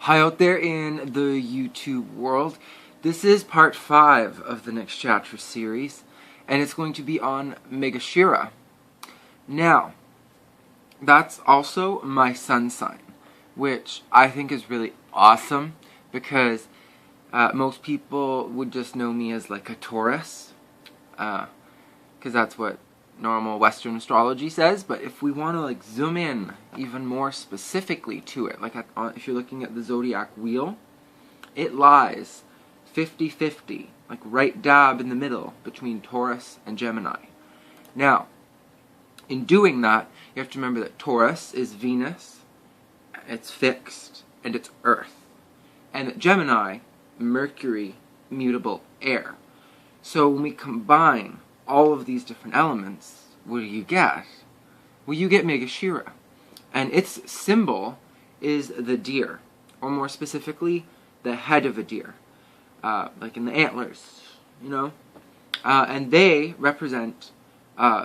Hi out there in the YouTube world. This is part 5 of the Nakshatra series, and it's going to be on Mrigishira. Now, that's also my sun sign, which I think is really awesome because most people would just know me as like a Taurus, because that's what normal Western astrology says. But if we want to like zoom in even more specifically to it, like if you're looking at the zodiac wheel, it lies 50-50, like right dab in the middle between Taurus and Gemini. Now, in doing that, you have to remember that Taurus is Venus, it's fixed, and it's Earth. And that Gemini, Mercury, mutable air. So when we combine all of these different elements, what do you get? Well, you get Mrigishira. And its symbol is the deer, or more specifically, the head of a deer, like in the antlers, you know? And they represent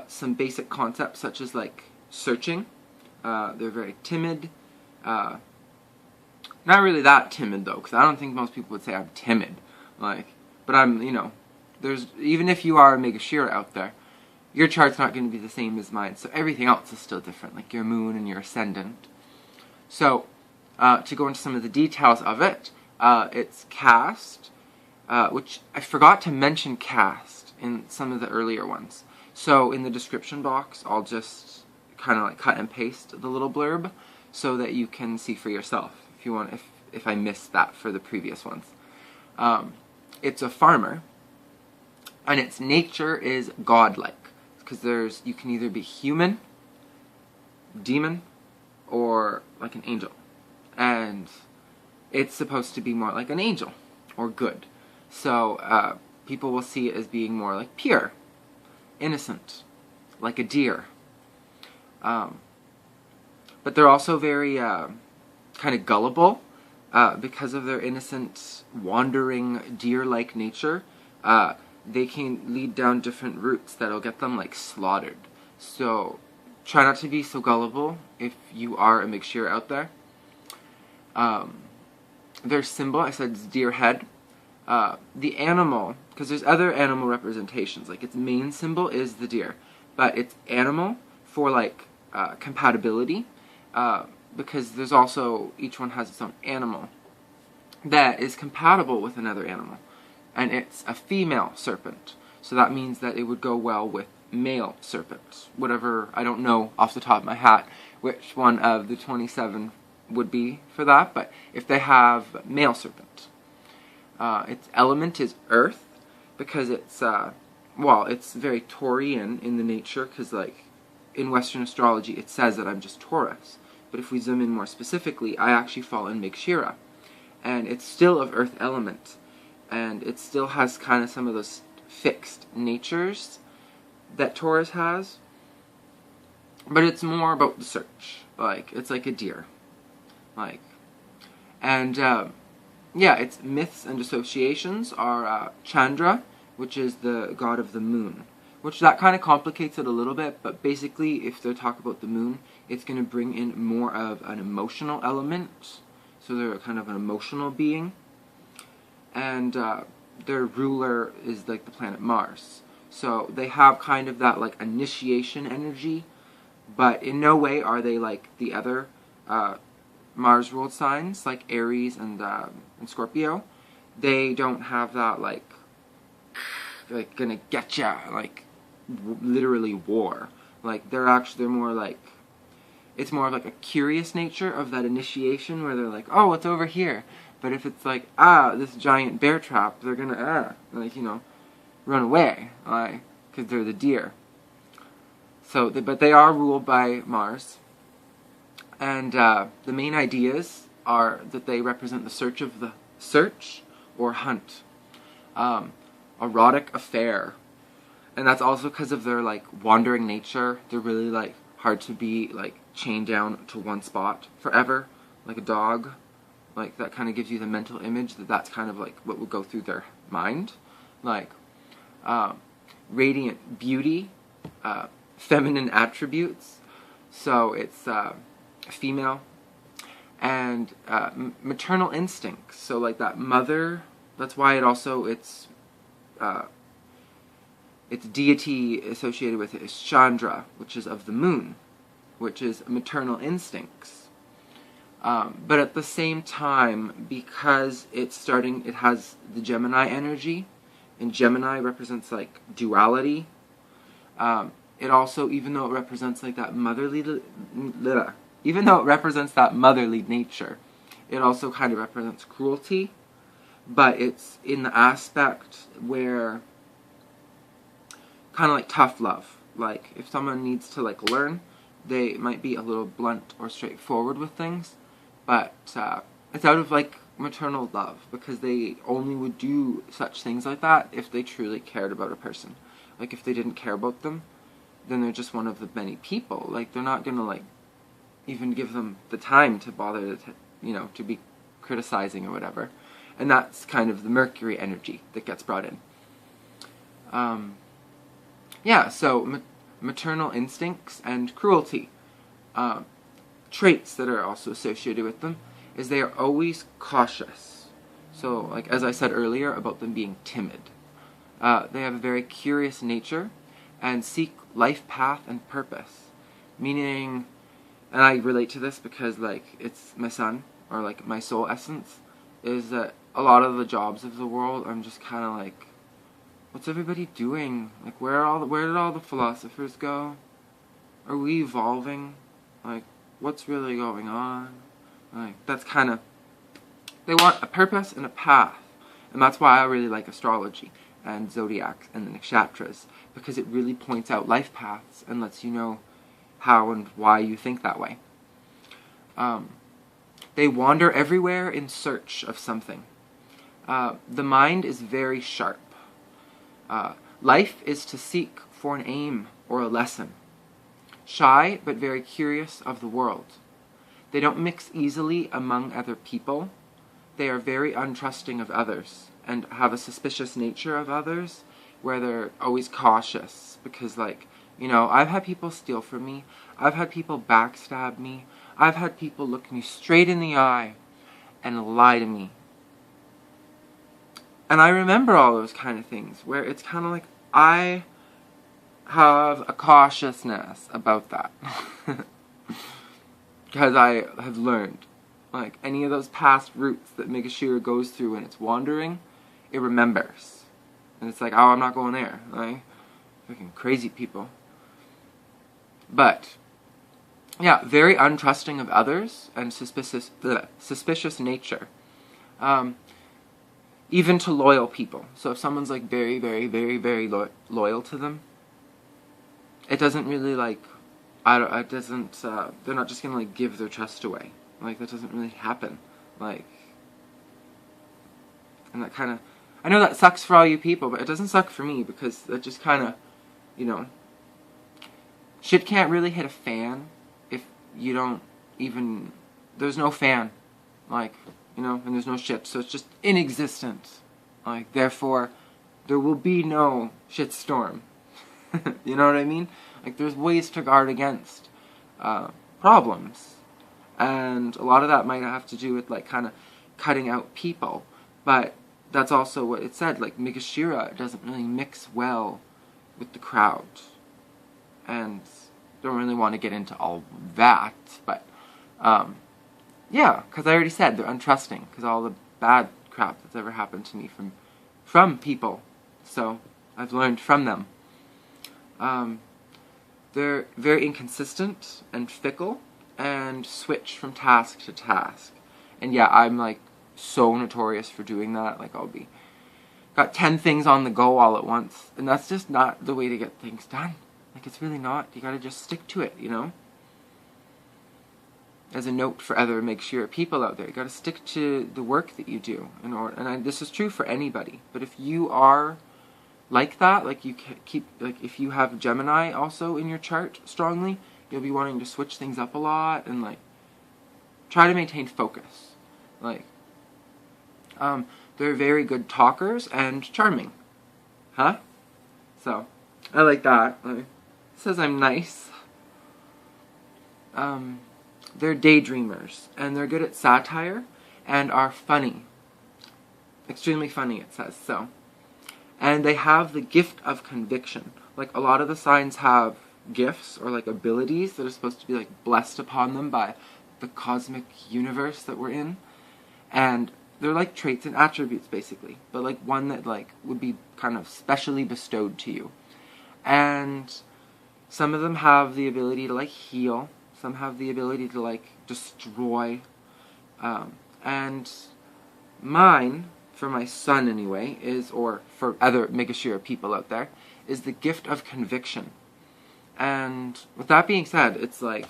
some basic concepts such as like searching. They're very timid. Not really that timid though, because I don't think most people would say I'm timid. Like, but I'm, you know, even if you are a Mrigishira out there, your chart's not going to be the same as mine, so everything else is still different, like your moon and your ascendant. So, to go into some of the details of it, it's cast, which I forgot to mention cast in some of the earlier ones. So in the description box, I'll just kind of like cut and paste the little blurb so that you can see for yourself if you want, if I missed that for the previous ones. It's a farmer, and its nature is godlike, because you can either be human, demon, or like an angel, and it's supposed to be more like an angel or good. So people will see it as being more like pure, innocent, like a deer. But they're also very kind of gullible because of their innocent, wandering, deer-like nature. They can lead down different routes that'll get them like slaughtered. So try not to be so gullible if you are a Mrigishira out there. Their symbol, I said, is deer head. The animal, because there's other animal representations, like its main symbol is the deer, but it's animal for like compatibility, because there's also, each one has its own animal that is compatible with another animal. And it's a female serpent, so that means that it would go well with male serpents. Whatever, I don't know off the top of my hat which one of the 27 would be for that, but if they have male serpent. Its element is earth, because it's, well, it's very Taurian in the nature, because like, in Western astrology it says that I'm just Taurus, but if we zoom in more specifically, I actually fall in Mrigishira, and it's still of earth element. And it still has kind of some of those fixed natures that Taurus has. But it's more about the search. Like, it's like a deer. Like, and, yeah, its myths and associations are Chandra, which is the god of the moon. Which, that kind of complicates it a little bit, but basically, if they talk about the moon, it's going to bring in more of an emotional element. So they're kind of an emotional being. And their ruler is like the planet Mars. So they have kind of that like initiation energy, but in no way are they like the other Mars ruled signs like Aries and Scorpio. They don't have that like gonna get ya, like literally war. Like they're more like, it's more of like a curious nature of that initiation where they're like, oh, it's over here. But if it's like, this giant bear trap, they're gonna, like, you know, run away, like, because they're the deer. So, but they are ruled by Mars. And the main ideas are that they represent the search or hunt. Erotic affair. And that's also because of their, like, wandering nature. They're really, like, hard to be, like, chained down to one spot forever, like a dog. Like, that kind of gives you the mental image that that's kind of like what would go through their mind. Like, radiant beauty, feminine attributes. So it's female. and maternal instincts. So like that mother, that's why its deity associated with it is Chandra, which is of the moon, which is maternal instincts. But at the same time, because it has the Gemini energy, and Gemini represents like duality. It also, even though it represents like that motherly nature, it also kind of represents cruelty, but it's in the aspect where kind of like tough love. Like if someone needs to like learn, they might be a little blunt or straightforward with things, but it's out of like maternal love, because they only would do such things like that if they truly cared about a person. Like if they didn't care about them, then they're just one of the many people. Like they're not gonna like even give them the time to bother to be criticizing or whatever. And that's kind of the Mercury energy that gets brought in. So maternal instincts and cruelty. Traits that are also associated with them is they are always cautious. So, like as I said earlier about them being timid. They have a very curious nature and seek life path and purpose. Meaning, and I relate to this because like it's my sun, or like my soul essence, is that a lot of the jobs of the world, I'm just kind of like, what's everybody doing? Like where did all the philosophers go? Are we evolving? Like what's really going on? Like that's kind of, they want a purpose and a path. And that's why I really like astrology and zodiacs and the nakshatras, because it really points out life paths and lets you know how and why you think that way. They wander everywhere in search of something. The mind is very sharp. Life is to seek for an aim or a lesson. Shy but very curious of the world. They don't mix easily among other people. They are very untrusting of others and have a suspicious nature of others, where they're always cautious because, like, I've had people steal from me. I've had people backstab me. I've had people look me straight in the eye and lie to me. And I remember all those kind of things where it's kind of like I have a cautiousness about that. Because I have learned, like, any of those past routes that Mrigishira goes through when it's wandering, it remembers. And it's like, oh, I'm not going there. Like, freaking crazy people. But, yeah, very untrusting of others and suspicious nature. Even to loyal people. So if someone's like very, very, very, very loyal to them, it doesn't really like, they're not just gonna like give their trust away. Like that doesn't really happen. Like, and that kind of, I know that sucks for all you people, but it doesn't suck for me, because that just kind of, shit can't really hit a fan if you don't even, there's no fan, like, and there's no shit, so it's just inexistent. Like, therefore, there will be no shitstorm. You know what I mean? Like, there's ways to guard against problems. And a lot of that might have to do with, like, kind of cutting out people. But that's also what it said. Like, Mrigishira doesn't really mix well with the crowd. And don't really want to get into all that, but, yeah, because I already said they're untrusting, because all the bad crap that's ever happened to me from people. So, I've learned from them. They're very inconsistent and fickle, and switch from task to task. And yeah, I'm like so notorious for doing that. Like got 10 things on the go all at once, and that's just not the way to get things done. Like it's really not. You gotta just stick to it, As a note for other Mrigishira people out there, you gotta stick to the work that you do in order. And this is true for anybody. But if you are like that, like you keep, like if you have Gemini also in your chart strongly, you'll be wanting to switch things up a lot and like try to maintain focus. Like, they're very good talkers and charming. Huh? So, I like that. Like, it says I'm nice. they're daydreamers, and they're good at satire and are funny. Extremely funny, it says so. And they have the gift of conviction. Like, a lot of the signs have gifts or like abilities that are supposed to be like blessed upon them by the cosmic universe that we're in. And they're like traits and attributes, basically, but like one that like would be kind of specially bestowed to you. And some of them have the ability to like heal. Some have the ability to like destroy. And mine, for my son anyway, is, or for other Mrigishira people out there, is the gift of conviction. And with that being said, it's like,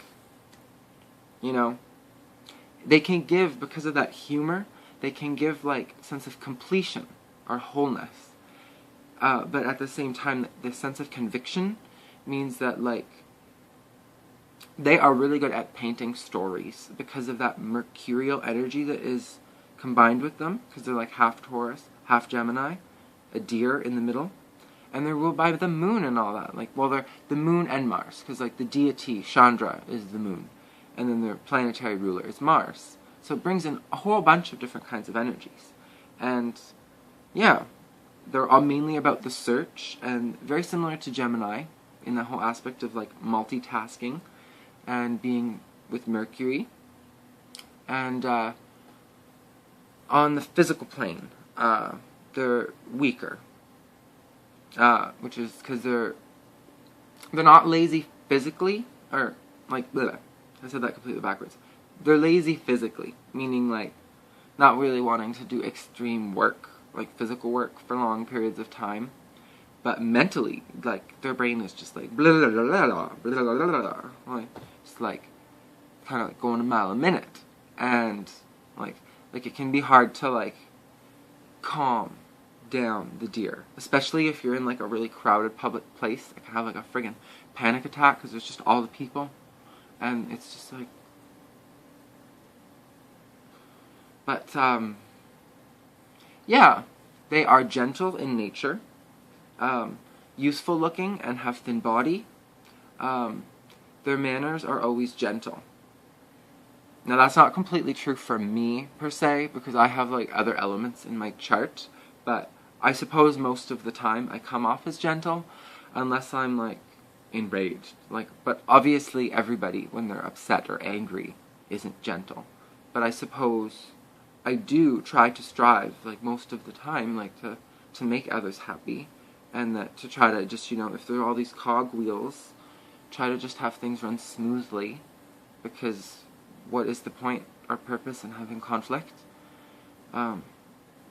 you know, they can give, because of that humor, they can give like sense of completion or wholeness. But at the same time, the sense of conviction means that like they are really good at painting stories because of that mercurial energy that is combined with them, because they're like half Taurus, half Gemini, a deer in the middle, and they're ruled by the moon and all that. Like, well, they're the moon and Mars, because like the deity Chandra is the moon, and then their planetary ruler is Mars. So it brings in a whole bunch of different kinds of energies. And yeah, they're all mainly about the search, and very similar to Gemini in the whole aspect of like multitasking and being with Mercury. And on the physical plane, they're weaker, which is because they're not lazy physically, or like, bleh, I said that completely backwards. They're lazy physically, meaning like not really wanting to do extreme work, like physical work for long periods of time, but mentally, like their brain is just like blah, blah, blah, blah, blah, blah, blah, blah, like just like kind of like going a mile a minute, and like it can be hard to like calm down the deer, especially if you're in like a really crowded public place. I can have like a friggin' panic attack because there's just all the people, and it's just like. But yeah, they are gentle in nature, useful looking, and have thin body. Their manners are always gentle. Now that's not completely true for me, per se, because I have like other elements in my chart, but I suppose most of the time I come off as gentle, unless I'm like enraged. Like, but obviously everybody, when they're upset or angry, isn't gentle. But I suppose I do try to strive, like most of the time, like to make others happy, and that to try to just, you know, if there are all these cogwheels, try to just have things run smoothly, because what is the point or purpose in having conflict?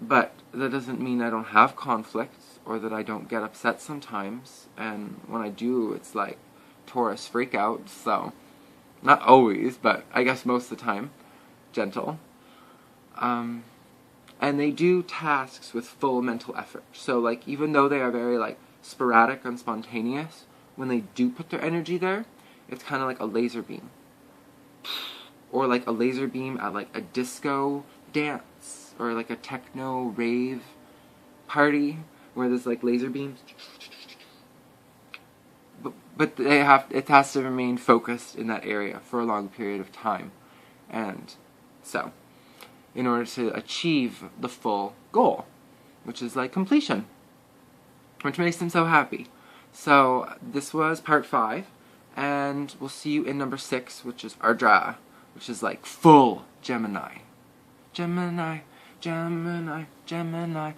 But that doesn't mean I don't have conflicts, or that I don't get upset sometimes, and when I do, it's like Taurus freak out, so not always, but I guess most of the time, gentle. And they do tasks with full mental effort. So, like, even though they are very, like, sporadic and spontaneous, when they do put their energy there, it's kind of like a laser beam. Or, like, a laser beam at, like, a disco dance, or, like, a techno rave party, where there's, like, laser beams. But it has to remain focused in that area for a long period of time. And so, in order to achieve the full goal, which is like completion, which makes them so happy. So this was part 5, and we'll see you in number 6, which is Ardra, which is like full Gemini. Gemini, Gemini, Gemini.